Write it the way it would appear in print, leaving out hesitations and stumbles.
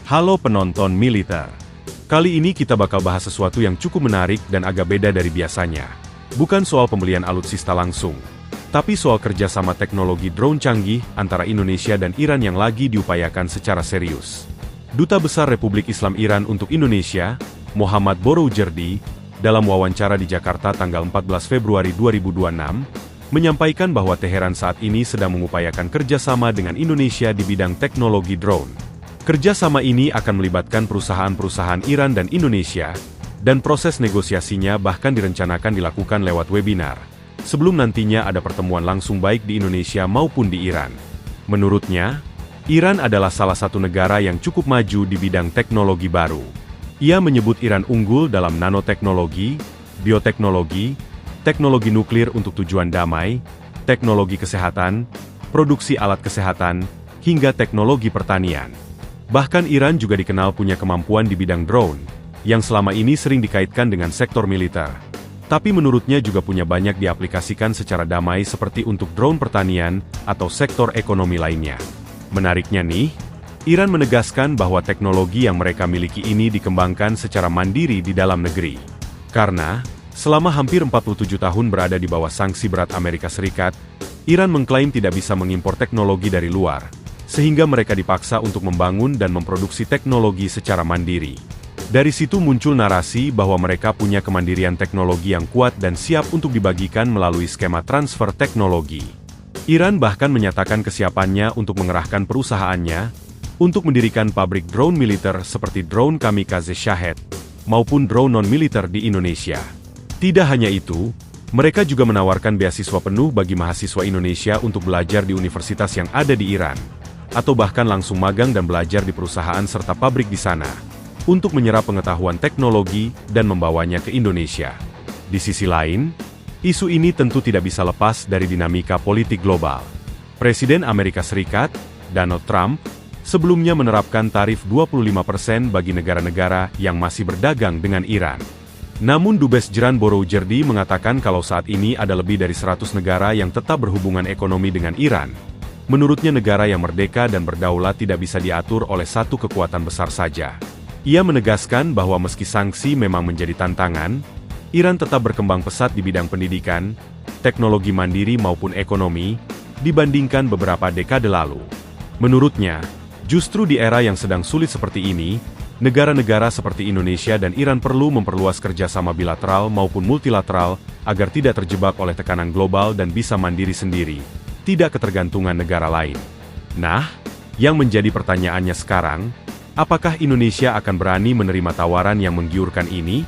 Halo penonton militer. Kali ini kita bakal bahas sesuatu yang cukup menarik dan agak beda dari biasanya. Bukan soal pembelian alutsista langsung, tapi soal kerjasama teknologi drone canggih antara Indonesia dan Iran yang lagi diupayakan secara serius. Duta Besar Republik Islam Iran untuk Indonesia, Mohammad Boroujerdi, dalam wawancara di Jakarta tanggal 14 Februari 2026, menyampaikan bahwa Teheran saat ini sedang mengupayakan kerjasama dengan Indonesia di bidang teknologi drone. Kerjasama ini akan melibatkan perusahaan-perusahaan Iran dan Indonesia, dan proses negosiasinya bahkan direncanakan dilakukan lewat webinar, sebelum nantinya ada pertemuan langsung baik di Indonesia maupun di Iran. Menurutnya, Iran adalah salah satu negara yang cukup maju di bidang teknologi baru. Ia menyebut Iran unggul dalam nanoteknologi, bioteknologi, teknologi nuklir untuk tujuan damai, teknologi kesehatan, produksi alat kesehatan, hingga teknologi pertanian. Bahkan Iran juga dikenal punya kemampuan di bidang drone, yang selama ini sering dikaitkan dengan sektor militer. Tapi menurutnya juga punya banyak diaplikasikan secara damai seperti untuk drone pertanian atau sektor ekonomi lainnya. Menariknya nih, Iran menegaskan bahwa teknologi yang mereka miliki ini dikembangkan secara mandiri di dalam negeri. Karena, selama hampir 47 tahun berada di bawah sanksi berat Amerika Serikat, Iran mengklaim tidak bisa mengimpor teknologi dari luar, sehingga mereka dipaksa untuk membangun dan memproduksi teknologi secara mandiri. Dari situ muncul narasi bahwa mereka punya kemandirian teknologi yang kuat dan siap untuk dibagikan melalui skema transfer teknologi. Iran bahkan menyatakan kesiapannya untuk mengerahkan perusahaannya untuk mendirikan pabrik drone militer seperti drone kamikaze Shahed maupun drone non-militer di Indonesia. Tidak hanya itu, mereka juga menawarkan beasiswa penuh bagi mahasiswa Indonesia untuk belajar di universitas yang ada di Iran, atau bahkan langsung magang dan belajar di perusahaan serta pabrik di sana, untuk menyerap pengetahuan teknologi dan membawanya ke Indonesia. Di sisi lain, isu ini tentu tidak bisa lepas dari dinamika politik global. Presiden Amerika Serikat, Donald Trump, sebelumnya menerapkan tarif 25% bagi negara-negara yang masih berdagang dengan Iran. Namun Dubes Jiran Boroujerdi mengatakan kalau saat ini ada lebih dari 100 negara yang tetap berhubungan ekonomi dengan Iran. Menurutnya negara yang merdeka dan berdaulat tidak bisa diatur oleh satu kekuatan besar saja. Ia menegaskan bahwa meski sanksi memang menjadi tantangan, Iran tetap berkembang pesat di bidang pendidikan, teknologi mandiri maupun ekonomi, dibandingkan beberapa dekade lalu. Menurutnya, justru di era yang sedang sulit seperti ini, negara-negara seperti Indonesia dan Iran perlu memperluas kerjasama bilateral maupun multilateral agar tidak terjebak oleh tekanan global dan bisa mandiri sendiri, tidak ketergantungan negara lain. Nah, yang menjadi pertanyaannya sekarang, apakah Indonesia akan berani menerima tawaran yang menggiurkan ini?